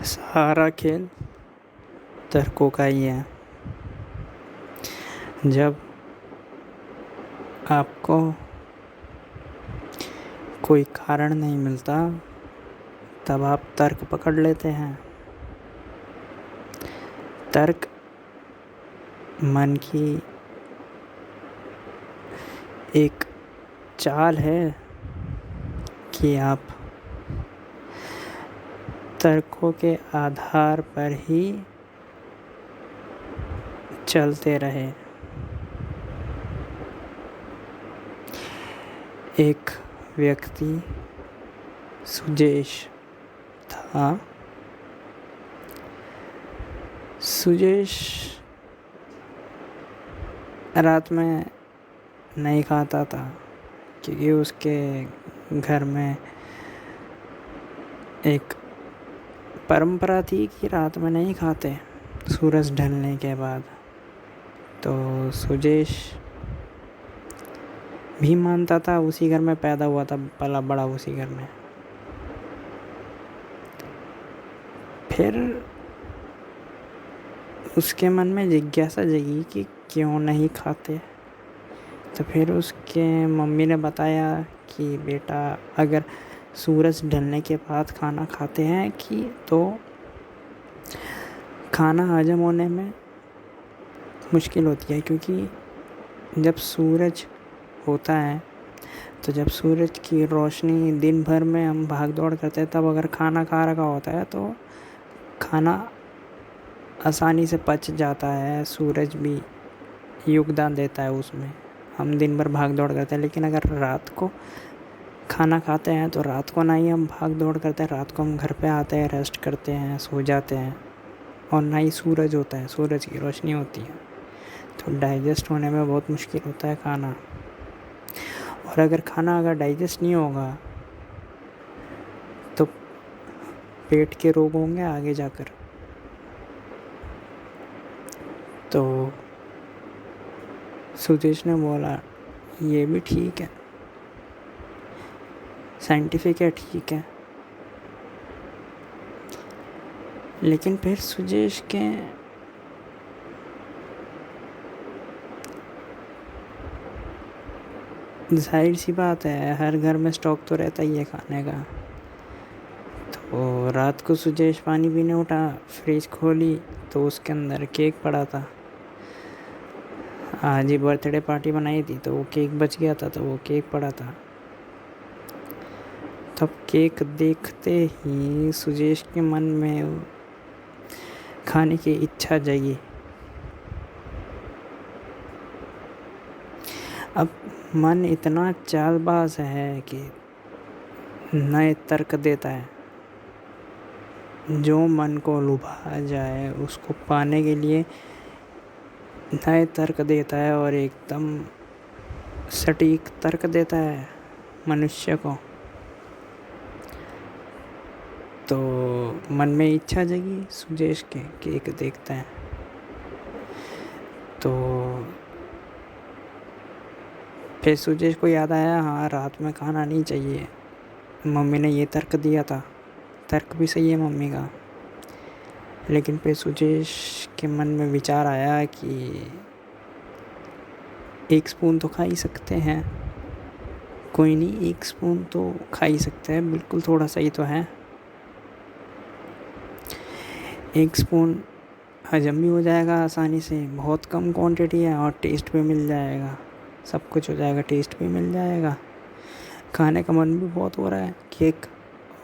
सारा खेल तर्कों का ही है। जब आपको कोई कारण नहीं मिलता तब आप तर्क पकड़ लेते हैं। तर्क मन की एक चाल है कि आप तर्कों के आधार पर ही चलते रहे। एक व्यक्ति सुजेश था। सुजेश रात में नहीं खाता था क्योंकि उसके घर में एक परंपरा थी कि रात में नहीं खाते सूरज ढलने के बाद। तो सुजेश भी मानता था, उसी घर में पैदा हुआ था, पला बड़ा उसी घर में। फिर उसके मन में जिज्ञासा जगी कि क्यों नहीं खाते। तो फिर उसके मम्मी ने बताया कि बेटा अगर सूरज ढलने के बाद खाना खाते हैं कि तो खाना हजम होने में मुश्किल होती है, क्योंकि जब सूरज होता है तो जब सूरज की रोशनी दिन भर में हम भाग दौड़ करते हैं, तब अगर खाना खा रखा होता है तो खाना आसानी से पच जाता है। सूरज भी योगदान देता है उसमें। हम दिन भर भाग दौड़ करते हैं, लेकिन अगर रात को खाना खाते हैं तो रात को ना ही हम भाग दौड़ करते हैं, रात को हम घर पे आते हैं, रेस्ट करते हैं, सो जाते हैं, और ना ही सूरज होता है, सूरज की रोशनी होती है। तो डाइजेस्ट होने में बहुत मुश्किल होता है खाना। और अगर खाना डाइजेस्ट नहीं होगा तो पेट के रोग होंगे आगे जाकर। तो सुदेश ने बोला ये भी ठीक है, साइंटिफिक है, ठीक है। लेकिन फिर सुदेश के जाहिर सी बात है, हर घर में स्टॉक तो रहता ही है खाने का। तो रात को सुदेश पानी पीने उठा, फ्रिज खोली तो उसके अंदर केक पड़ा था। आज ही बर्थडे पार्टी बनाई थी तो वो केक बच गया था, तो वो केक पड़ा था। तब केक देखते ही सुदेश के मन में खाने की इच्छा जगी। अब मन इतना चालबाज है कि नए तर्क देता है। जो मन को लुभा जाए उसको पाने के लिए नए तर्क देता है, और एकदम सटीक तर्क देता है मनुष्य को। तो मन में इच्छा जगी सुदेश के केक देखते हैं। तो फिर सुदेश को याद आया, हाँ रात में खाना नहीं चाहिए, मम्मी ने ये तर्क दिया था। तर्क भी सही है मम्मी का। लेकिन फिर सुदेश के मन में विचार आया कि एक स्पून तो खा ही सकते हैं, कोई नहीं, एक स्पून तो खा ही सकते हैं, बिल्कुल थोड़ा सा ही तो है। एक स्पून हजम भी हो जाएगा आसानी से, बहुत कम क्वांटिटी है, और टेस्ट भी मिल जाएगा, सब कुछ हो जाएगा, टेस्ट भी मिल जाएगा, खाने का मन भी बहुत हो रहा है केक,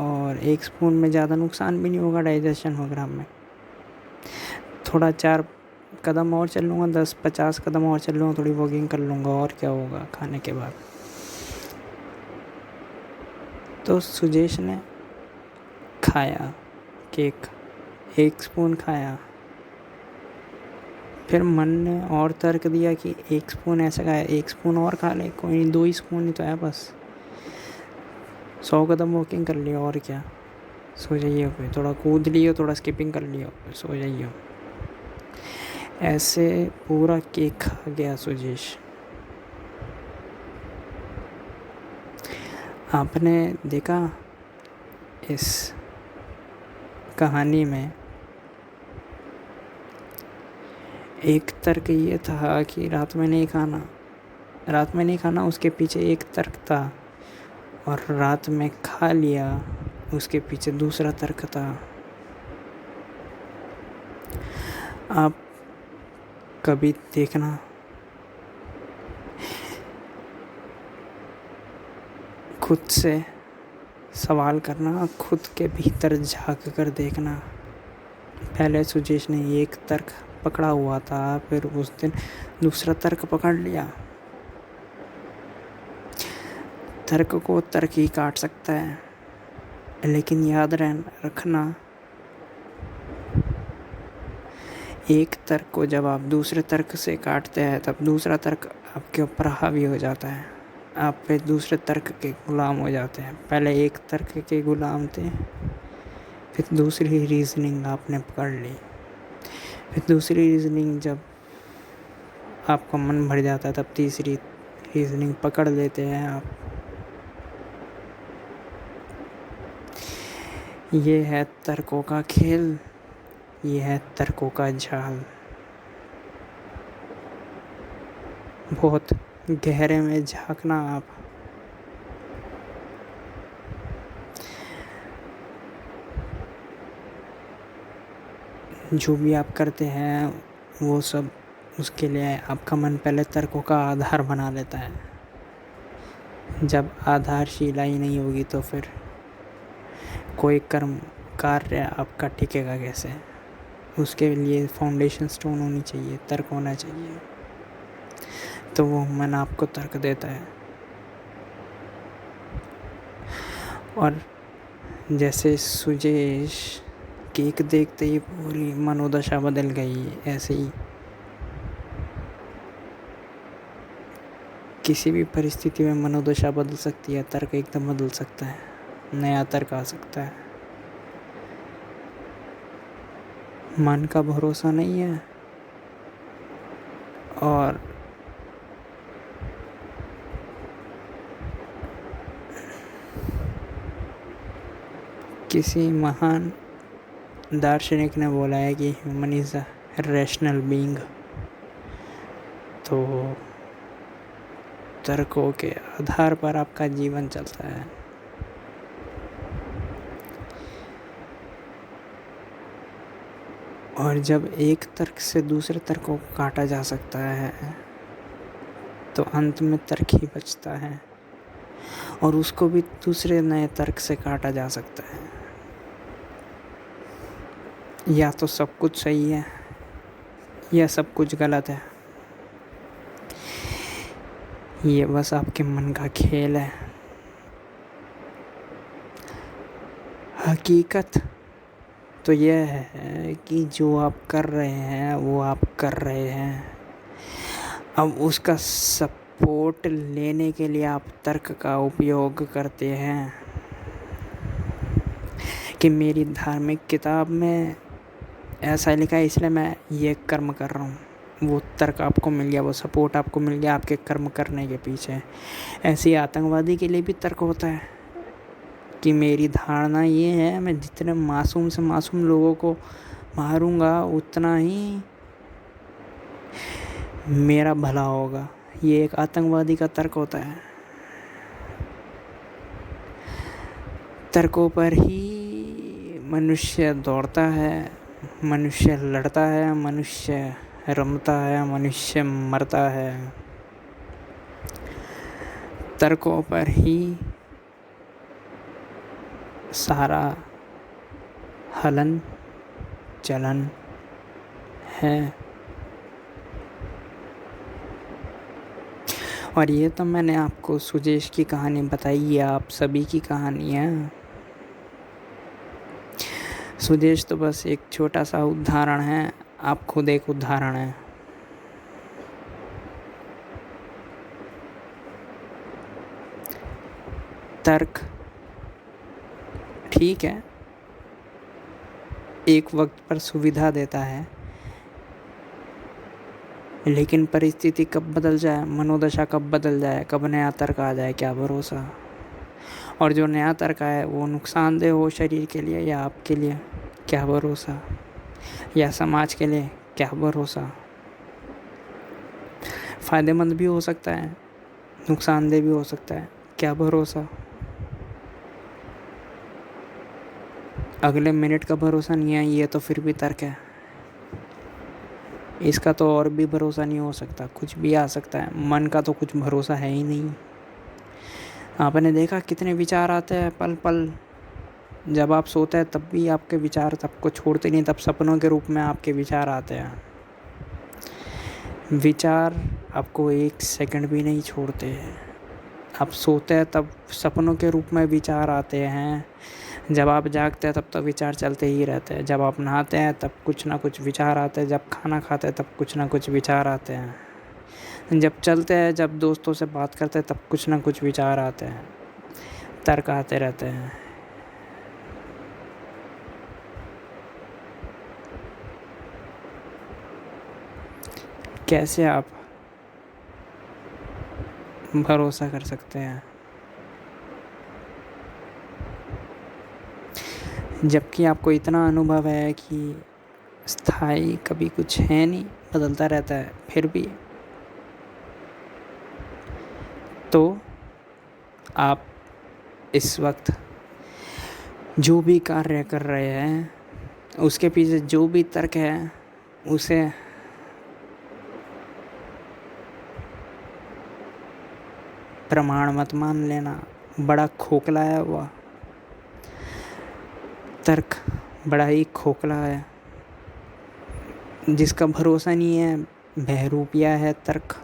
और एक स्पून में ज़्यादा नुकसान भी नहीं होगा डाइजेशन वगैरह में। थोड़ा 4 कदम और चल लूँगा, 10-50 कदम और चल लूँगा, थोड़ी वॉकिंग कर लूँगा, और क्या होगा खाने के बाद। तो सुदेश ने खाया केक, 1 स्पून खाया। फिर मन ने और तर्क दिया कि 1 स्पून ऐसा खाया, 1 स्पून और खा ले, कोई नहीं, 2 ही स्पून ही तो है बस, 100 कदम वॉकिंग कर लियो, और क्या, सो जाइए, फिर थोड़ा कूद लियो, थोड़ा स्किपिंग कर लियो, फिर सो जाइए। ऐसे पूरा केक खा गया सुदेश। आपने देखा इस कहानी में एक तर्क ये था कि रात में नहीं खाना, उसके पीछे एक तर्क था, और रात में खा लिया उसके पीछे दूसरा तर्क था। आप कभी देखना, खुद से सवाल करना, खुद के भीतर झांक कर देखना। पहले सुजेश ने एक तर्क पकड़ा हुआ था, फिर उस दिन दूसरा तर्क पकड़ लिया। तर्क को तर्क ही काट सकता है, लेकिन याद रखना, एक तर्क को जब आप दूसरे तर्क से काटते हैं तब दूसरा तर्क आपके ऊपर हावी हो जाता है, आप फिर दूसरे तर्क के गुलाम हो जाते हैं। पहले एक तर्क के गुलाम थे, फिर दूसरी रीजनिंग आपने पकड़ ली, फिर दूसरी रीजनिंग जब आपका मन भर जाता है तब तीसरी रीजनिंग पकड़ लेते हैं आप। ये है तर्कों का खेल, ये है तर्कों का जाल। बहुत गहरे में झांकना आप। जो भी आप करते हैं वो सब उसके लिए आपका मन पहले तर्कों का आधार बना लेता है। जब आधारशिला ही नहीं होगी तो फिर कोई कार्य आपका टिकेगा कैसे? उसके लिए फाउंडेशन स्टोन होनी चाहिए, तर्क होना चाहिए, तो वो मन आपको तर्क देता है। और जैसे सुजेश केक देखते ही पूरी मनोदशा बदल गई, ऐसे ही किसी भी परिस्थिति में मनोदशा बदल सकती है, तर्क एकदम बदल सकता है, नया तर्क आ सकता है। मन का भरोसा नहीं है और किसी महान दार्शनिक ने बोला है कि human is a rational being. तो तर्कों के आधार पर आपका जीवन चलता है। और जब एक तर्क से दूसरे तर्कों को काटा जा सकता है तो अंत में तर्क ही बचता है, और उसको भी दूसरे नए तर्क से काटा जा सकता है। या तो सब कुछ सही है या सब कुछ गलत है, ये बस आपके मन का खेल है। हकीकत तो यह है कि जो आप कर रहे हैं वो आप कर रहे हैं। अब उसका सपोर्ट लेने के लिए आप तर्क का उपयोग करते हैं कि मेरी धार्मिक किताब में ऐसा लिखा है इसलिए मैं ये कर्म कर रहा हूँ। वो तर्क आपको मिल गया, वो सपोर्ट आपको मिल गया आपके कर्म करने के पीछे। ऐसे ही आतंकवादी के लिए भी तर्क होता है कि मेरी धारणा ये है, मैं जितने मासूम से मासूम लोगों को मारूंगा उतना ही मेरा भला होगा। ये एक आतंकवादी का तर्क होता है। तर्कों पर ही मनुष्य दौड़ता है, मनुष्य लड़ता है, मनुष्य रमता है, मनुष्य मरता है। तर्कों पर ही सारा हलन चलन है। और ये तो मैंने आपको सुजेश की कहानी बताई है, आप सभी की कहानी है। सुजेश तो बस एक छोटा सा उदाहरण है, आप खुद एक उदाहरण है। तर्क ठीक है, एक वक्त पर सुविधा देता है, लेकिन परिस्थिति कब बदल जाए, मनोदशा कब बदल जाए, कब नया तर्क आ जाए, क्या भरोसा। और जो नया तर्क आए वो नुकसानदेह हो शरीर के लिए या आपके लिए, क्या भरोसा, या समाज के लिए क्या भरोसा। फ़ायदेमंद भी हो सकता है, नुकसानदेह भी हो सकता है, क्या भरोसा। अगले मिनट का भरोसा नहीं है, ये तो फिर भी तर्क है। इसका तो और भी भरोसा नहीं हो सकता, कुछ भी आ सकता है। मन का तो कुछ भरोसा है ही नहीं। आपने देखा कितने विचार आते हैं पल पल। जब आप सोते हैं तब भी आपके विचार सबको छोड़ते नहीं, तब सपनों के रूप में आपके विचार आते हैं। विचार आपको एक सेकंड भी नहीं छोड़ते हैं। आप सोते हैं तब सपनों के रूप में विचार आते हैं। जब आप जागते हैं तब तो विचार चलते ही रहते हैं। जब आप नहाते हैं तब कुछ ना कुछ विचार आते हैं। जब खाना खाते हैं तब कुछ ना कुछ विचार आते हैं। जब चलते हैं, जब दोस्तों से बात करते हैं तब कुछ ना कुछ विचार आते हैं, तर्क आते रहते हैं। कैसे आप भरोसा कर सकते हैं जबकि आपको इतना अनुभव है कि स्थायी कभी कुछ है नहीं, बदलता रहता है। फिर भी तो आप इस वक्त जो भी कार्य कर रहे हैं उसके पीछे जो भी तर्क है उसे प्रमाण मत मान लेना। बड़ा खोखला है वह तर्क, बड़ा ही खोखला है। जिसका भरोसा नहीं है बहरूपिया है तर्क।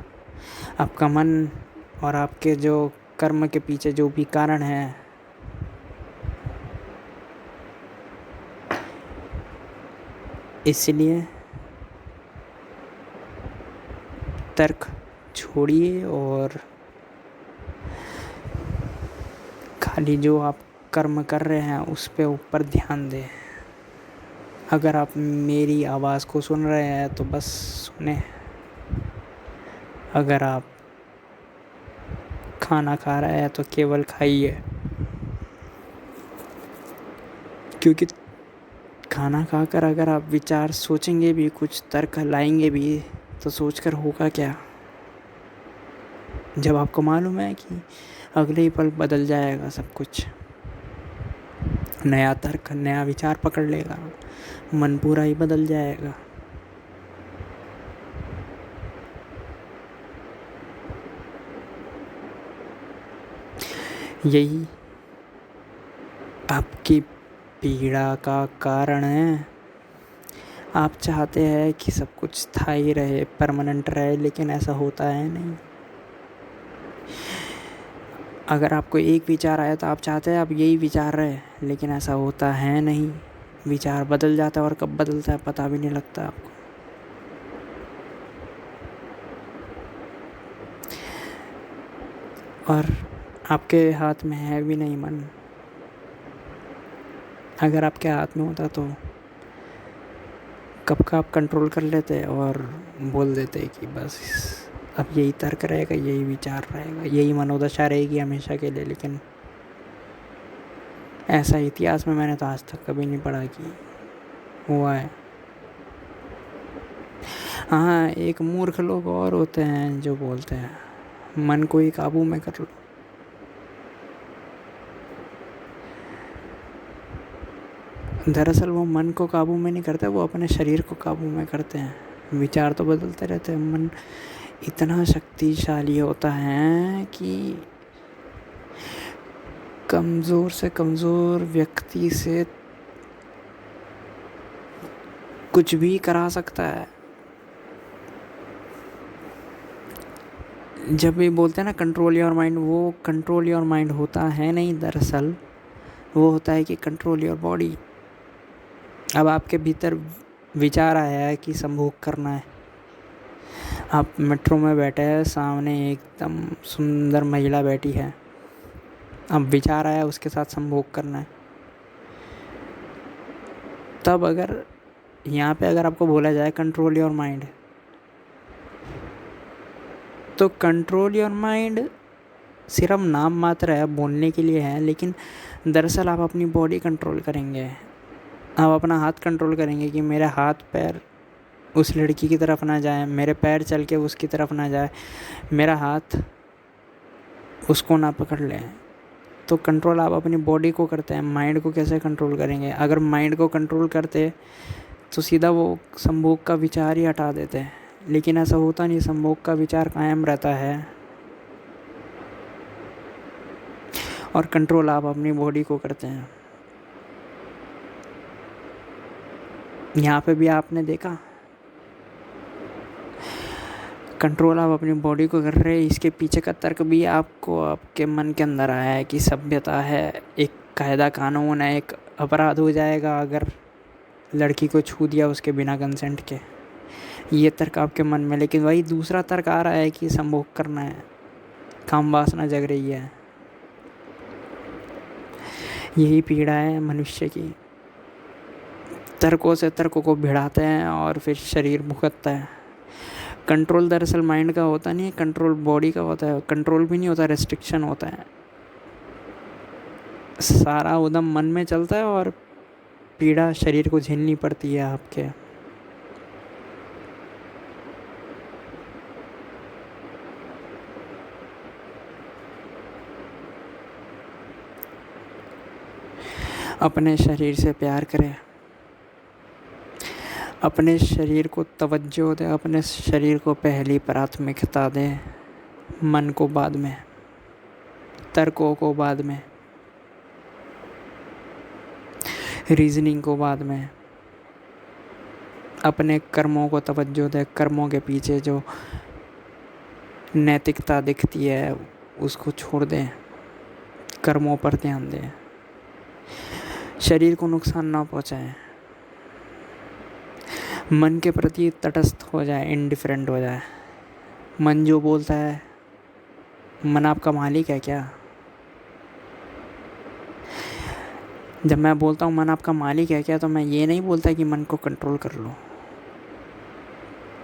आपका मन और आपके जो कर्म के पीछे जो भी कारण है, इसलिए तर्क छोड़िए और खाली जो आप कर्म कर रहे हैं उस पे ऊपर ध्यान दें। अगर आप मेरी आवाज़ को सुन रहे हैं तो बस सुने। अगर आप खाना खा रहे हैं तो केवल खाइए, क्योंकि खाना खाकर अगर आप विचार सोचेंगे भी, कुछ तर्क लाएंगे भी, तो सोचकर होगा क्या जब आपको मालूम है कि अगले ही पल बदल जाएगा सब कुछ। नया तर्क, नया विचार पकड़ लेगा, मन पूरा ही बदल जाएगा। यही आपकी पीड़ा का कारण है। आप चाहते हैं कि सब कुछ स्थायी रहे, परमानेंट रहे, लेकिन ऐसा होता है नहीं। अगर आपको एक विचार आया तो आप चाहते हैं आप यही विचार रहे, लेकिन ऐसा होता है नहीं। विचार बदल जाता है और कब बदलता है पता भी नहीं लगता आपको। और आपके हाथ में है भी नहीं मन। अगर आपके हाथ में होता तो कब का आप कंट्रोल कर लेते और बोल देते कि बस अब यही तर्क रहेगा, यही विचार रहेगा, यही मनोदशा रहेगी हमेशा के लिए। लेकिन ऐसा इतिहास में मैंने तो आज तक कभी नहीं पढ़ा कि हुआ है। हाँ, एक मूर्ख लोग और होते हैं जो बोलते हैं मन को ही काबू में कर लो। दरअसल वो मन को काबू में नहीं करते, वो अपने शरीर को काबू में करते हैं। विचार तो बदलते रहते हैं। मन इतना शक्तिशाली होता है कि कमज़ोर से कमज़ोर व्यक्ति से कुछ भी करा सकता है। जब भी बोलते हैं ना कंट्रोल योर माइंड, वो कंट्रोल योर माइंड होता है नहीं, दरअसल वो होता है कि कंट्रोल योर बॉडी। अब आपके भीतर विचार आया है कि संभोग करना है। आप मेट्रो में बैठे हैं, सामने एकदम सुंदर महिला बैठी है। अब विचार आया उसके साथ संभोग करना है। तब अगर यहाँ पे अगर आपको बोला जाए कंट्रोल योर माइंड, तो कंट्रोल योर माइंड सिर्फ नाम मात्र है, बोलने के लिए है, लेकिन दरअसल आप अपनी बॉडी कंट्रोल करेंगे। आप अपना हाथ कंट्रोल करेंगे कि मेरे हाथ पैर उस लड़की की तरफ ना जाए, मेरे पैर चल के उसकी तरफ ना जाए, मेरा हाथ उसको ना पकड़ ले। तो कंट्रोल आप अपनी बॉडी को करते हैं, माइंड को कैसे कंट्रोल करेंगे? अगर माइंड को कंट्रोल करते तो सीधा वो संभोग का विचार ही हटा देते हैं, लेकिन ऐसा होता नहीं, संभोग का विचार कायम रहता है। और कंट्रोल आप अपनी बॉडी को करते हैं। यहाँ पे भी आपने देखा, कंट्रोल आप अपनी बॉडी को कर रहे हैं, इसके पीछे का तर्क भी आपको आपके मन के अंदर आया है कि सभ्यता है, एक कायदा कानून है, एक अपराध हो जाएगा अगर लड़की को छू दिया उसके बिना कंसेंट के। ये तर्क आपके मन में, लेकिन वही दूसरा तर्क आ रहा है कि संभोग करना है, काम वासना जग रही है। यही पीड़ा है मनुष्य की, तर्कों से तर्कों को भिड़ाते हैं और फिर शरीर भुगतता है। कंट्रोल दरअसल माइंड का होता नहीं है, कंट्रोल बॉडी का होता है। कंट्रोल भी नहीं होता, रेस्ट्रिक्शन होता है। सारा उदम मन में चलता है और पीड़ा शरीर को झेलनी पड़ती है आपके। अपने शरीर से प्यार करें, अपने शरीर को तवज्जो दें, अपने शरीर को पहली प्राथमिकता दें, मन को बाद में, तर्कों को बाद में, रीजनिंग को बाद में। अपने कर्मों को तवज्जो दें, कर्मों के पीछे जो नैतिकता दिखती है उसको छोड़ दें, कर्मों पर ध्यान दें, शरीर को नुकसान ना पहुंचाएं, मन के प्रति तटस्थ हो जाए, इंडिफरेंट हो जाए। मन जो बोलता है, मन आपका मालिक है क्या? जब मैं बोलता हूँ मन आपका मालिक है क्या, तो मैं ये नहीं बोलता कि मन को कंट्रोल कर लो।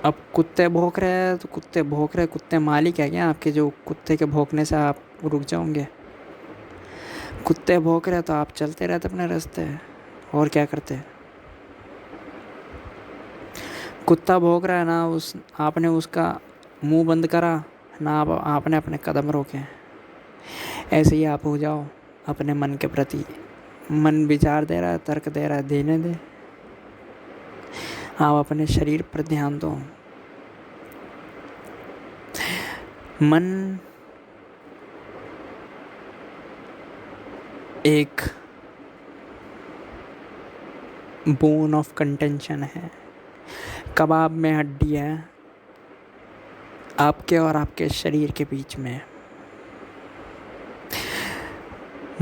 अब कुत्ते भौंक रहे हैं तो कुत्ते भौंक रहे, कुत्ते मालिक है क्या आपके, जो कुत्ते के भौंकने से आप रुक जाओगे? कुत्ते भौंक रहे तो आप चलते रहते अपने रास्ते, और क्या करते? कुत्ता भौंक रहा है ना, आपने उसका मुंह बंद करा ना, आपने अपने कदम रोके। ऐसे ही आप हो जाओ अपने मन के प्रति। मन विचार दे रहा है, तर्क दे रहा है, देने दे। आप अपने शरीर पर ध्यान दो। मन एक बोन ऑफ कंटेंशन है, कबाब में हड्डी है आपके और आपके शरीर के बीच में।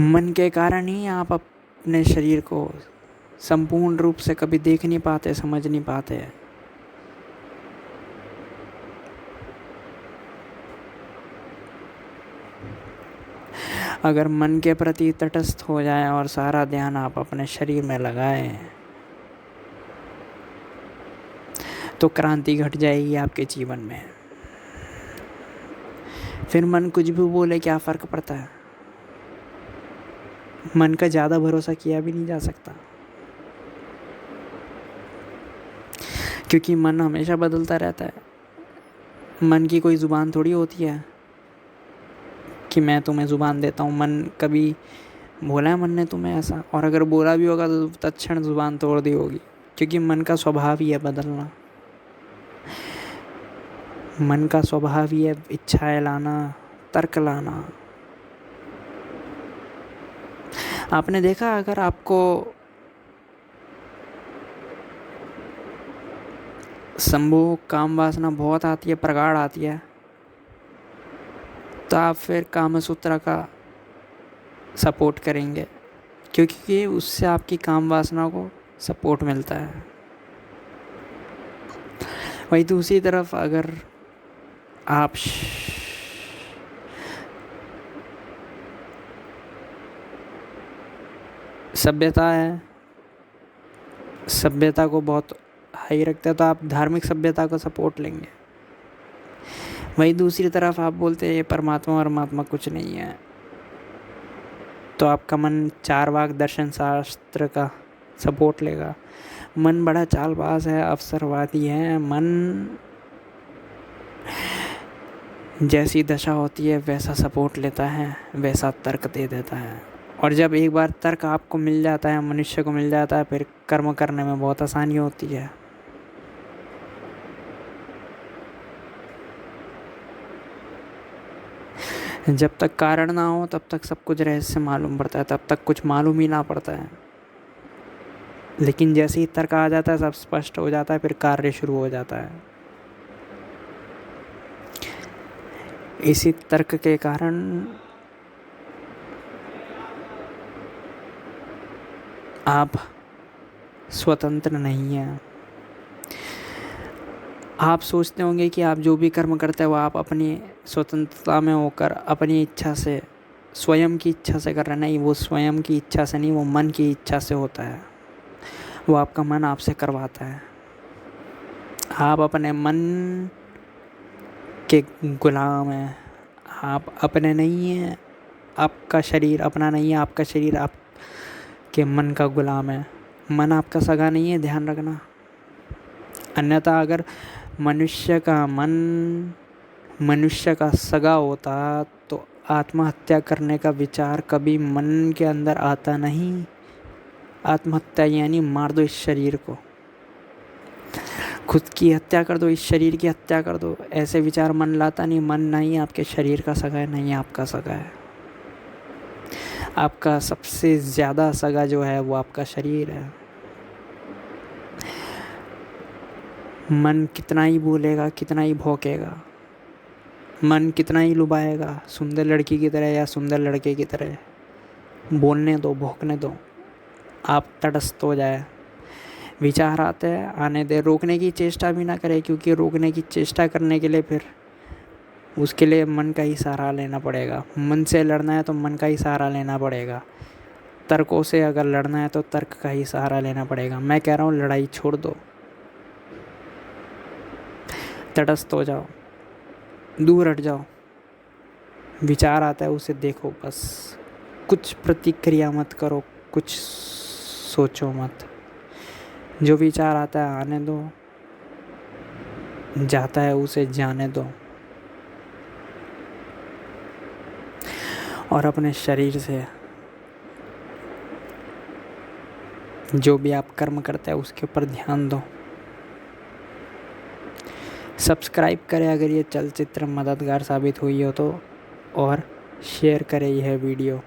मन के कारण ही आप अपने शरीर को संपूर्ण रूप से कभी देख नहीं पाते, समझ नहीं पाते। अगर मन के प्रति तटस्थ हो जाए और सारा ध्यान आप अपने शरीर में लगाएं, तो क्रांति घट जाएगी आपके जीवन में। फिर मन कुछ भी बोले, क्या फ़र्क पड़ता है? मन का ज़्यादा भरोसा किया भी नहीं जा सकता, क्योंकि मन हमेशा बदलता रहता है। मन की कोई ज़ुबान थोड़ी होती है कि मैं तुम्हें ज़ुबान देता हूँ। मन कभी बोला है मन ने तुम्हें ऐसा? और अगर बोला भी होगा तो तत्क्षण ज़ुबान तोड़ दी होगी, क्योंकि मन का स्वभाव ही है बदलना। मन का स्वभाव ही है इच्छाएं लाना, तर्क लाना। आपने देखा, अगर आपको संभोग काम वासना बहुत आती है, प्रगाढ़ आती है, तो आप फिर कामसूत्र का सपोर्ट करेंगे, क्योंकि उससे आपकी काम वासना को सपोर्ट मिलता है। वही दूसरी तरफ अगर आप सभ्यता है, सभ्यता को बहुत हाई रखते हैं, तो आप धार्मिक सभ्यता को सपोर्ट लेंगे। वही दूसरी तरफ आप बोलते हैं ये परमात्मा परमात्मा कुछ नहीं है, तो आपका मन चारवाक दर्शन शास्त्र का सपोर्ट लेगा। मन बड़ा चालबाज है, अवसरवादी है। मन जैसी दशा होती है वैसा सपोर्ट लेता है, वैसा तर्क दे देता है। और जब एक बार तर्क आपको मिल जाता है, मनुष्य को मिल जाता है, फिर कर्म करने में बहुत आसानी होती है। जब तक कारण ना हो तब तक सब कुछ रहस्य मालूम पड़ता है, तब तक कुछ मालूम ही ना पड़ता है। लेकिन जैसे ही तर्क आ जाता है सब स्पष्ट हो जाता है, फिर कार्य शुरू हो जाता है। इसी तर्क के कारण आप स्वतंत्र नहीं हैं। आप सोचते होंगे कि आप जो भी कर्म करते हैं वो आप अपनी स्वतंत्रता में होकर अपनी इच्छा से, स्वयं की इच्छा से कर रहे हैं। नहीं, वो स्वयं की इच्छा से नहीं, वो मन की इच्छा से होता है। वो आपका मन आपसे करवाता है। आप अपने मन के गुलाम हैं। आप अपने नहीं हैं। आपका शरीर अपना नहीं है, आपका शरीर आपके मन का गुलाम है। मन आपका सगा नहीं है, ध्यान रखना। अन्यथा अगर मनुष्य का मन मनुष्य का सगा होता तो आत्महत्या करने का विचार कभी मन के अंदर आता नहीं। आत्महत्या यानी मार दो इस शरीर को, खुद की हत्या कर दो, इस शरीर की हत्या कर दो, ऐसे विचार मन लाता नहीं। मन नहीं आपके शरीर का सगा है, नहीं आपका सगा है। आपका सबसे ज़्यादा सगा जो है वो आपका शरीर है। मन कितना ही बोलेगा, कितना ही भौंकेगा, मन कितना ही लुभाएगा, सुंदर लड़की की तरह या सुंदर लड़के की तरह, बोलने दो, भौंकने दो। आप तटस्थ हो जाए। विचार आते हैं, आने दे, रोकने की चेष्टा भी ना करें, क्योंकि रोकने की चेष्टा करने के लिए फिर उसके लिए मन का ही सहारा लेना पड़ेगा। मन से लड़ना है तो मन का ही सहारा लेना पड़ेगा। तर्कों से अगर लड़ना है तो तर्क का ही सहारा लेना पड़ेगा। मैं कह रहा हूँ लड़ाई छोड़ दो, तटस्थ हो जाओ, दूर हट जाओ। विचार आता है उसे देखो बस, कुछ प्रतिक्रिया मत करो, कुछ सोचो मत। जो विचार आता है आने दो, जाता है उसे जाने दो। और अपने शरीर से जो भी आप कर्म करते हैं उसके ऊपर ध्यान दो। सब्सक्राइब करें अगर ये चलचित्र मददगार साबित हुई हो तो, और शेयर करें यह वीडियो।